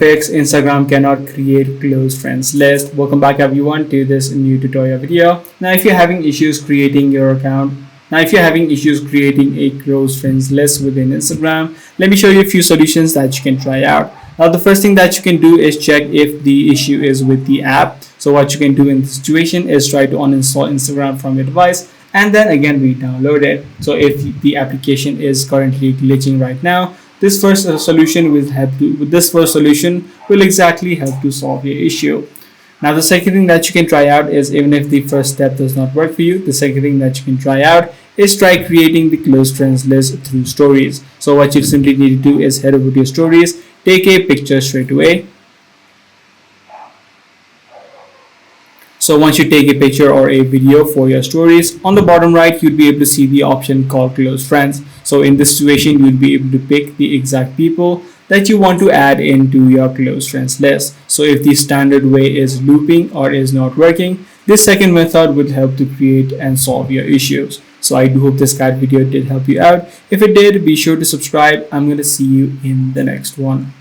fix Instagram cannot create close friends list. Welcome back everyone to this new tutorial video. Now if you're having issues creating your account, if you're having issues creating a close friends list within Instagram, let me show you a few solutions that you can try out. Now the first thing that you can do is check if the issue is with the app. So what you can do in this situation is try to uninstall Instagram from your device and then again re-download it. So if the application is currently glitching right now, this first solution will exactly help to solve your issue. Now the second thing that you can try out is, even if the first step does not work for you, the second thing that you can try out is try creating the close friends list through stories. So what you simply need to do is head over to your stories, take a picture straight away. So once you take a picture or a video for your stories, on the bottom right, you'll be able to see the option called close friends. So in this situation, you'll be able to pick the exact people that you want to add into your close friends list. So if the standard way is looping or is not working, this second method will help to create and solve your issues. So I do hope this guide video did help you out. If it did, be sure to subscribe. I'm going to see you in the next one.